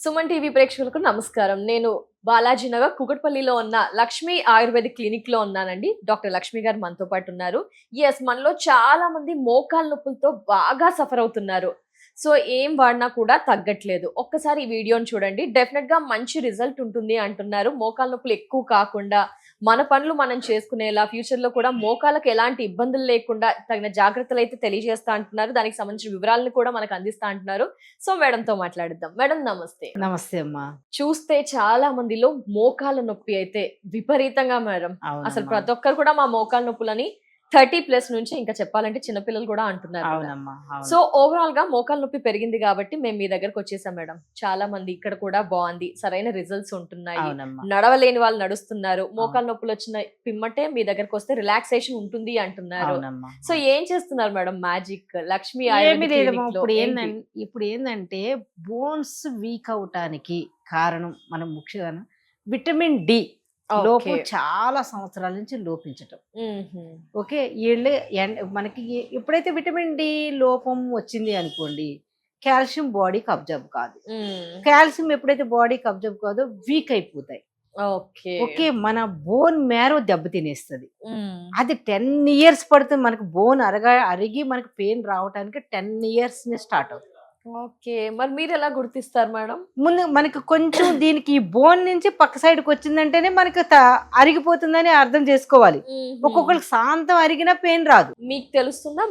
Suman TV ప్రేక్షకులకు నమస్కారం. నేను బాలాజీ నగర్ కుకట్పల్లిలో ఉన్న లక్ష్మి ఆయుర్వేదిక్ క్లినిక్ లో ఉన్నానండి. డాక్టర్ లక్ష్మి గారు మనతో పాటు ఉన్నారు. మనలో చాలా మంది మోకాళ్ళ నొప్పులతో బాగా సఫర్ అవుతున్నారు. సో ఏం వాడినా కూడా తగ్గట్లేదు. ఒక్కసారి ఈ వీడియోని చూడండి, డెఫినెట్ గా మంచి రిజల్ట్ ఉంటుంది అంటున్నారు. మోకాళ్ళ నొప్పులు ఎక్కువ కాకుండా మన పనులు మనం చేసుకునేలా, ఫ్యూచర్ లో కూడా మోకాళ్ళకి ఎలాంటి ఇబ్బందులు లేకుండా తగిన జాగ్రత్తలు అయితే తెలియజేస్తా అంటున్నారు. దానికి సంబంధించిన వివరాలను కూడా మనకు అందిస్తా అంటున్నారు. సో మేడం తో మాట్లాడిద్దాం. మేడం నమస్తే. నమస్తే అమ్మా. చూస్తే చాలా మందిలో మోకాళ్ళ నొప్పి అయితే విపరీతంగా మేడం. అసలు ప్రతి ఒక్కరు కూడా మా మోకాళ్ళ నొప్పులని 30+ నుంచి ఇంకా చెప్పాలంటే చిన్నపిల్లలు కూడా అంటున్నారు. సో ఓవరాల్ గా మోకాళ్ళ నొప్పి పెరిగింది కాబట్టి మేము మీ దగ్గరకు వచ్చేసాం మేడం. చాలా మంది ఇక్కడ కూడా బాగుంది, సరైన రిజల్ట్స్ ఉంటున్నాయి, నడవలేని వాళ్ళు నడుస్తున్నారు, మోకాళ్ళ నొప్పులు వచ్చిన పిమ్మటే మీ దగ్గరకు వస్తే రిలాక్సేషన్ ఉంటుంది అంటున్నారు. సో ఏం చేస్తున్నారు మేడం మ్యాజిక్ లక్ష్మి? ఇప్పుడు ఏంటంటే బోన్స్ వీక్ అవటానికి కారణం మనం ముఖ్యంగా విటమిన్ డి లోపం చాలా సంవత్సరాల నుంచి లోపించటం. ఓకే, వీళ్ళు మనకి ఎప్పుడైతే విటమిన్ డి లోపం వచ్చింది అనుకోండి, కాల్షియం బాడీకి అబ్జర్వ్ కాదు. కాల్షియం ఎప్పుడైతే బాడీకి అబ్జర్వ్ కాదో వీక్ అయిపోతాయి. ఓకే, మన బోన్ మ్యారో దెబ్బతినేస్తుంది. అది 10 years పడుతుంది మనకు బోన్ అరిగి మనకు పెయిన్ రావడానికి 10 years స్టార్ట్ అవుతుంది. ఓకే, మరి మీరు ఎలా గుర్తిస్తారు మేడం? ముందు మనకి కొంచెం దీనికి ఈ బోన్ నుంచి పక్క సైడ్కి వచ్చిందంటేనే మనకి అరిగిపోతుందని అర్థం చేసుకోవాలి. ఒక్కొక్కరికి శాంతం అరిగినా పెయిన్ రాదు. మీకు తెలుస్తుందా?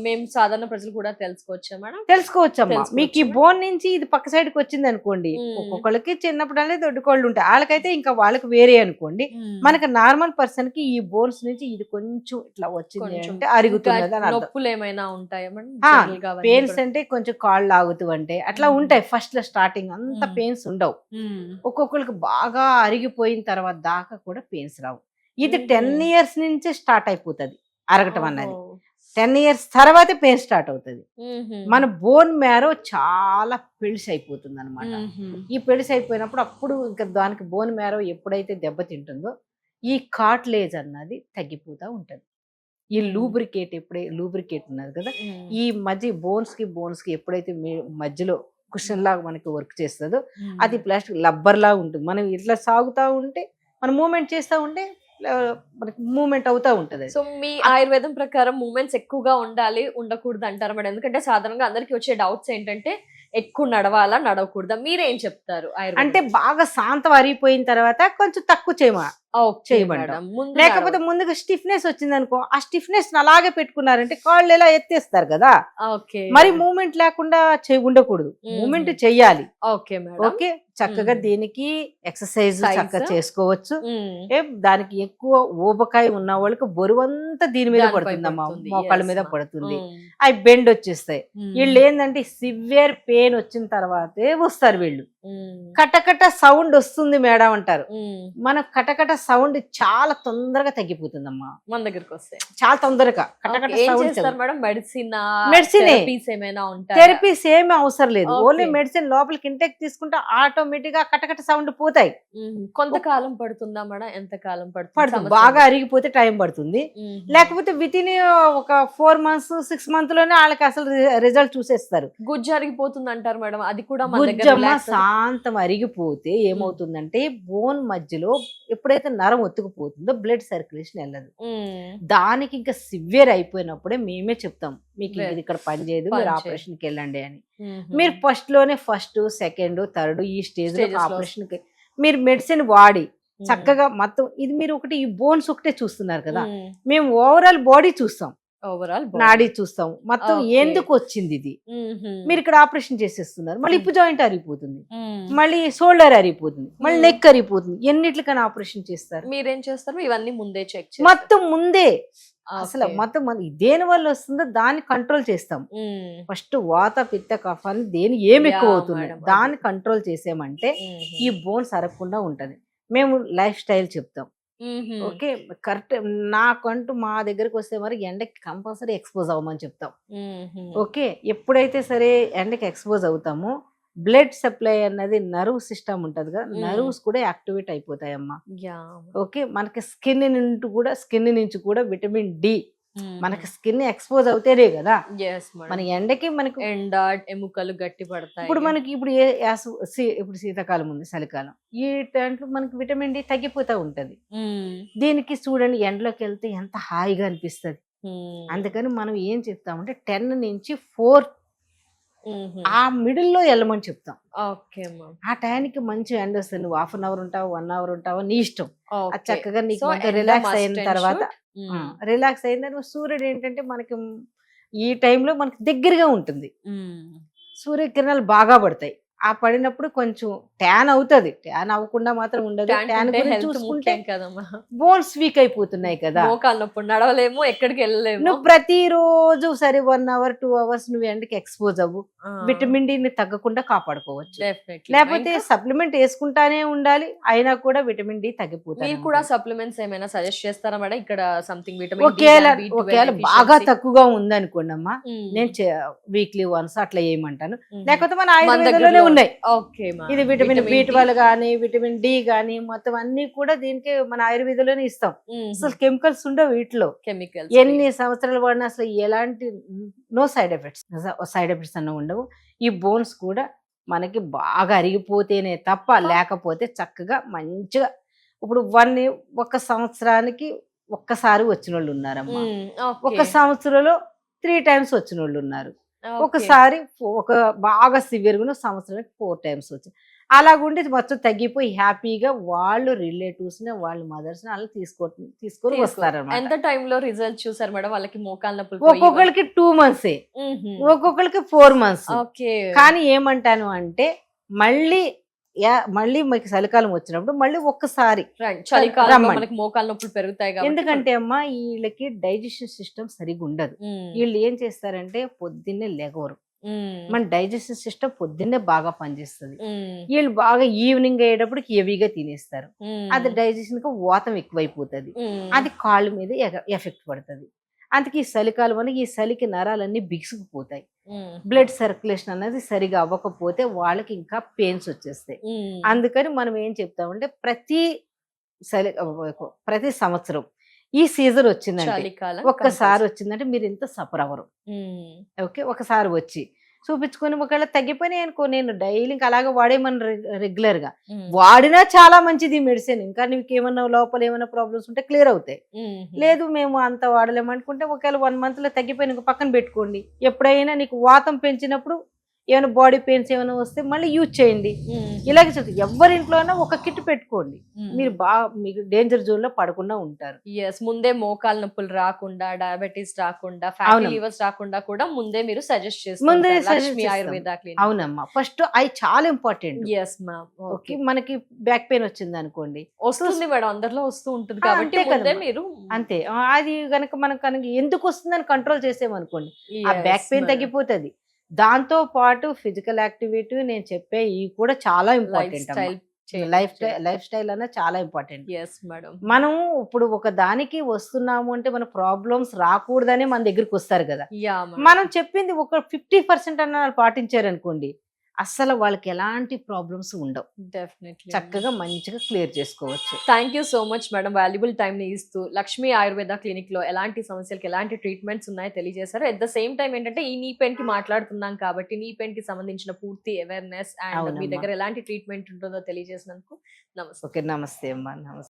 మేము సాధారణ ప్రజలు కూడా తెలుసుకోవచ్చా మేడం? తెలుసుకోవచ్చమ్మా. మీకు ఈ బోన్ నుంచి ఇది పక్క సైడ్కి వచ్చింది అనుకోండి, ఒక్కొక్కరికి చిన్నప్పుడు అనేది దొడ్డుకోళ్ళు ఉంటాయి, వాళ్ళకైతే ఇంకా వాళ్ళకి వేరే అనుకోండి. మనకి నార్మల్ పర్సన్ కి ఈ బోన్స్ నుంచి ఇది కొంచెం ఇట్లా వచ్చింది అంటే అరుగుతున్నది. నొప్పులు ఏమైనా ఉంటాయా మేడం? పెయిన్స్ అంటే కొంచెం కాళ్ళు అంటే అట్లా ఉంటాయి. ఫస్ట్ లో స్టార్టింగ్ అంత పెయిన్స్ ఉండవు. ఒక్కొక్కరికి బాగా అరిగిపోయిన తర్వాత దాకా కూడా పెయిన్స్ రావు. ఇది 10 years నుంచే స్టార్ట్ అయిపోతుంది అరగటం అన్నది. 10 years తర్వాతే పెయిన్ స్టార్ట్ అవుతుంది. మన బోన్ మ్యారో చాలా పెళిసి అయిపోతుంది అనమాట. ఈ పెళిసి అయిపోయినప్పుడు అప్పుడు ఇంకా దానికి బోన్ మ్యారో ఎప్పుడైతే దెబ్బతింటుందో ఈ కార్టిలేజ్ అన్నది తగ్గిపోతూ ఉంటుంది. ఈ లూబ్రికేట్ ఉన్నది కదా, ఈ మధ్య బోన్స్ కి ఎప్పుడైతే మధ్యలో కుషన్ లాగా మనకి వర్క్ చేస్తుందో అది ప్లాస్టిక్ లబ్బర్ లాగా ఉంటుంది. మనం ఇట్లా సాగుతూ ఉంటే మనం మూమెంట్ చేస్తూ ఉంటే మనకి మూమెంట్ అవుతా ఉంటది. సో మీ ఆయుర్వేదం ప్రకారం మూమెంట్స్ ఎక్కువగా ఉండాలి, ఉండకూడదు అంటారు మేడం? ఎందుకంటే సాధారణంగా అందరికి వచ్చే డౌట్స్ ఏంటంటే ఎక్కువ నడవాలా, నడవకూడదా? మీరేం చెప్తారు? అంటే బాగా శాంతం అరిగిపోయిన తర్వాత కొంచెం తక్కువ చేయమంటాం. లేకపోతే ముందుగా స్టిఫ్నెస్ వచ్చింది అనుకో, ఆ స్టిఫ్నెస్ అలాగే పెట్టుకున్నారంటే కాళ్ళు ఎలా ఎత్తేస్తారు కదా. మరి మూమెంట్ లేకుండా ఉండకూడదు, మూమెంట్ చెయ్యాలి. ఓకే, చక్కగా దీనికి ఎక్సర్సైజ్ చక్కగా చేసుకోవచ్చు. దానికి ఎక్కువ ఊబకాయ ఉన్న వాళ్ళకి బరువంతా దీని మీద పడుతుందమ్మా, మోకాళ్ళ మీద పడుతుంది. అవి బెండ్ వచ్చేస్తాయి. వీళ్ళు ఏంటంటే సివియర్ పెయిన్ వచ్చిన తర్వాతే వస్తారు వీళ్ళు. కటకట సౌండ్ వస్తుంది మేడం అంటారు. మన కటకట సౌండ్ చాలా తొందరగా తగ్గిపోతుందమ్మా మన దగ్గరకు వస్తే, చాలా తొందరగా. కటకట థెరపీస్ ఏమీ అవసరం లేదు. ఓన్లీ మెడిసిన్ లోపలికి ఇంటెక్ తీసుకుంటే ఆటోమేటిక్ గా కటకట సౌండ్ పోతాయి. కొంతకాలం పడుతుందా మేడం? ఎంత కాలం పడుతుంది? బాగా అరిగిపోతే టైం పడుతుంది. లేకపోతే విత్ ఇన్ ఒక 4 months 6 months లోనే వాళ్ళకి అసలు రిజల్ట్ చూసేస్తారు. గుజ్జు అరిగిపోతుంది అంటారు మేడం, అది కూడా శాంతం అరిగిపోతే ఏమవుతుందంటే బోన్ మధ్యలో ఎప్పుడైతే నరం ఒత్తుకుపోతుందో బ్లడ్ సర్క్యులేషన్ వెళ్ళదు. దానికి ఇంకా సివియర్ అయిపోయినప్పుడే మేమే చెప్తాం, మీకు ఇది ఇక్కడ పని చేయదు, మీరు ఆపరేషన్ కి వెళ్ళండి అని. మీరు ఫస్ట్, సెకండ్, థర్డ్ ఈ స్టేజ్ లో ఆపరేషన్ కి మీరు మెడిసిన్ వాడి చక్కగా మొత్తం ఇది మీరు ఒకటి ఈ బోన్స్ ఒకటే చూస్తున్నారు కదా, మేము ఓవరాల్ బాడీ చూస్తాం, నాడీ చూస్తాం, మొత్తం ఎందుకు వచ్చింది ఇది. మీరు ఇక్కడ ఆపరేషన్ చేసేస్తున్నారు, మళ్ళీ హిప్ జాయింట్ అరిగిపోతుంది, మళ్ళీ షోల్డర్ అరిగిపోతుంది, మళ్ళీ నెక్ అరిగిపోతుంది. ఎన్నిట్లకైనా ఆపరేషన్ చేస్తారు. మీరేం చేస్తారు? ఇవన్నీ ముందే చెక్ మొత్తం ముందే అసలు మొత్తం దేని వల్ల వస్తుందో దాన్ని కంట్రోల్ చేస్తాం. ఫస్ట్ వాత పిత్త కఫ అని దేని ఏమి ఎక్కువ అవుతుంది దాన్ని కంట్రోల్ చేసామంటే ఈ బోన్స్ అరగకుండా ఉంటది. మేము లైఫ్ స్టైల్ చెప్తాం. Okay, correct. నాకంటూ మా దగ్గరకు వస్తే మరి ఎండకి కంపల్సరీ ఎక్స్పోజ్ అవ్వమని చెప్తాం. ఓకే, ఎప్పుడైతే సరే ఎండకి ఎక్స్పోజ్ అవుతామో బ్లడ్ సప్లై అన్నది నర్వ్ సిస్టమ్ ఉంటది కదా, నర్వ్స్ కూడా యాక్టివేట్ అయిపోతాయమ్మా. ఓకే, మనకి స్కిన్ నుంచి కూడా విటమిన్ డి మనకి స్కిన్ ఎక్స్పోజ్ అవుతేనే కదా ఎస్ మన మేడం. ఎండకి మనకు. ఎండ ఎముకలు గట్టి పడతాయి. ఇప్పుడు మనకి ఇప్పుడు ఇప్పుడు శీతాకాలం ఉంది, చలికాలం, ఈ టైంలో మనకి విటమిన్ డి తగ్గిపోతూ ఉంటది. దీనికి చూడండి ఎండలోకి వెళ్తే ఎంత హాయిగా అనిపిస్తుంది. అందుకని మనం ఏం చెప్తామంటే 10 నుంచి 4 ఆ మిడిల్లో వెళ్ళమని చెప్తాం. Okay ma'am. ఆ టైంకి మంచి ఎండ వస్తుంది. నువ్వు 1/2 అవర్ ఉంటావు, 1 అవర్ ఉంటావు, నీ ఇష్టం. అది ఓకే. చక్కగా నీకు సో ఎండ రిలాక్స్ మస్ట్ అయిన అండ్ తర్వాత షుడ్. రిలాక్స్ అయిన తర్వాత సూర్యుడు ఏంటంటే మనకి ఈ టైంలో మనకి దగ్గరగా ఉంటుంది. సూర్యకిరణాలు బాగా పడతాయి. ఆ పడినప్పుడు కొంచెం ట్యాన్ అవుతుంది. ట్యాన్ అవ్వకుండా మాత్రం ఉండదు. ట్యాన్ గురించి హెల్త్ చూసుకుంటే ముఖ్యం కదమ్మా. బోన్స్ వీక్ అయిపోతున్నాయి కదా. మోకాలు నొప్పి నడవలేము, ఎక్కడికి వెళ్ళలేము. నువ్వు ప్రతిరోజు సరే 1 అవర్ 2 అవర్స్ నువ్వు ఎండకి ఎక్స్పోజ్ అవ్వు. విటమిన్ ని తగ్గకుండా కాపాడుకోవచ్చు. డెఫినెట్లీ. లేకపోతే సప్లిమెంట్ వేసుకుంటానే ఉండాలి, అయినా కూడా విటమిన్ డి మీరు తగ్గిపోతుంది. కూడా సప్లిమెంట్స్ ఏమైనా సజెస్ట్ చేస్తారా మేడం? ఇక్కడ సంథింగ్ విటమిన్ ఒకవేళ బాగా తక్కువగా ఉందనుకోండి అమ్మా, నేను వీక్లీ వన్స్ అట్లా చేయమంటాను. లేకపోతే మన ఆయుర్వేదంలోనే ఉన్నాయి. ఓకే ఇది విటమిన్ B12 గానీ, విటమిన్ డి గానీ, మొత్తం అన్ని కూడా దీనికి మన ఆయుర్వేదంలోనే ఇస్తాం. అసలు కెమికల్స్ ఉండవు వీటిలో. కెమికల్స్ ఎన్ని సంవత్సరాలు వాడినా అసలు ఎలాంటి నో సైడ్ ఎఫెక్ట్స్ అన్న ఉండవు. ఈ బోన్స్ కూడా మనకి బాగా అరిగిపోతేనే తప్ప, లేకపోతే చక్కగా మంచిగా ఇప్పుడు ఒక సంవత్సరానికి ఒక్కసారి వచ్చిన వాళ్ళు ఉన్నారమ్మా. ఒక సంవత్సరంలో 3 times వచ్చిన వాళ్ళు ఉన్నారు. ఒకసారి ఒక బాగా సివియర్గా సంవత్సరానికి 4 times వచ్చింది. అలాగుండి మొత్తం తగ్గిపోయి హ్యాపీగా వాళ్ళు రిలేటివ్స్ ని, వాళ్ళ మదర్స్ ని అలా తీసుకొని వస్తారు. ఎంత టైం లో రిజల్ట్ చూసారు మేడం వాళ్ళకి మోకాళ్ళ నొప్పులు? ఒక్కొక్కరికి 2 months, ఒక్కొక్కరికి 4 months. ఓకే. కానీ ఏమంటాను అంటే మళ్ళీ మీకు చలికాలం వచ్చినప్పుడు మళ్ళీ ఒక్కసారి చలికాలం మనకి మోకాళ్ళ నొప్పులు పెరుగుతాయి కాబట్టి. ఎందుకంటే అమ్మా వీళ్ళకి డైజెషన్ సిస్టమ్ సరిగా ఉండదు. వీళ్ళు ఏం చేస్తారంటే పొద్దున్నే లెగవరు. మన డైజెషన్ సిస్టమ్ పొద్దున్నే బాగా పనిచేస్తుంది. వీళ్ళు బాగా ఈవినింగ్ అయ్యేటప్పుడు హెవీగా తినేస్తారు. అది డైజెషన్ కి వాతం ఎక్కువైపోతుంది. అది కాళ్ళ మీద ఎఫెక్ట్ పడుతుంది. అందుకే ఈ చలికాలం అని ఈ చలికి నరాలన్నీ బిగుసుకుపోతాయి. బ్లడ్ సర్క్యులేషన్ అనేది సరిగా అవ్వకపోతే వాళ్ళకి ఇంకా పెయిన్స్ వచ్చేస్తాయి. అందుకని మనం ఏం చెప్తామంటే ప్రతి సంవత్సరం ఈ సీజన్ వచ్చిందంటే, ఒక్కసారి వచ్చిందంటే మీరు ఇంత సఫర్ అవ్వరు. ఓకే, ఒకసారి వచ్చి చూపించుకొని ఒకవేళ తగ్గిపోయినాయి అనుకో, నేను డైలీ అలాగే వాడేమన్నా రెగ్యులర్ గా వాడినా చాలా మంచిది మెడిసిన్. ఇంకా నీకు ఏమన్నా లోపల ఏమైనా ప్రాబ్లమ్స్ ఉంటే క్లియర్ అవుతాయి. లేదు మేము అంత వాడలేమనుకుంటే ఒకవేళ 1 month లో తగ్గిపోయిన పక్కన పెట్టుకోండి. ఎప్పుడైనా నీకు వాతం పెంచినప్పుడు ఏమైనా బాడీ పెయిన్స్ ఏమైనా వస్తే మళ్ళీ యూజ్ చేయండి. ఇలాగే చెప్తారు. ఎవరింట్లో అయినా ఒక కిట్ పెట్టుకోండి. మీరు మీకు డేంజర్ జోన్ లో పడకుండా ఉంటారు. ముందే మోకాళ్ళ నొప్పులు రాకుండా, డయాబెటీస్ రాకుండా, ఫ్యాటీ లివర్స్ రాకుండా కూడా ముందే మీరు సజెస్ట్ చేస్తారు ఆయుర్వేద క్లినిక్. అవునమ్మా, ఫస్ట్ అవి చాలా ఇంపార్టెంట్. Yes ma'am. ఓకే, మనకి బ్యాక్ పెయిన్ వచ్చింది అనుకోండి, వస్తుంది మేడం, అందరిలో వస్తూ ఉంటుంది కాబట్టి ముందే మీరు అంతే. అది కనుక ఎందుకు వస్తుందని కంట్రోల్ చేసేమనుకోండి, ఆ బ్యాక్ పెయిన్ తగ్గిపోతుంది. దాంతో పాటు ఫిజికల్ యాక్టివిటీ నేను చెప్పే ఇవి కూడా చాలా ఇంపార్టెంట్. లైఫ్ స్టైల్ అనేది చాలా ఇంపార్టెంట్. మనం ఇప్పుడు ఒక దానికి వస్తున్నాము అంటే మన ప్రాబ్లమ్స్ రాకూడదని మన దగ్గరికి వస్తారు కదా. మనం చెప్పింది ఒక 50% అన్న పాటించారు అనుకోండి, అస్సలు వాళ్ళకి ఎలాంటి ప్రాబ్లమ్స్ ఉండవు. డెఫినెట్లీ చక్కగా మంచిగా క్లియర్ చేసుకోవచ్చు. Thank you so much madam, valuable time ని ఇస్తూ లక్ష్మీ ఆయుర్వేద క్లినిక్ లో ఎలాంటి సమస్యలకి ఎలాంటి ట్రీట్మెంట్స్ ఉన్నాయో తెలియజేశారు. అట్ ద సేమ్ టైం ఏంటంటే ఈ నీ పెయిన్ కి మాట్లాడుతున్నాం కాబట్టి నీ పెయిన్ కి సంబంధించిన పూర్తి అవేర్నెస్ అండ్ మీ దగ్గర ఎలాంటి ట్రీట్మెంట్ ఉంటుందో తెలియజేసినందుకు నమస్తే. ఓకే, నమస్తే అమ్మా. నమస్తే.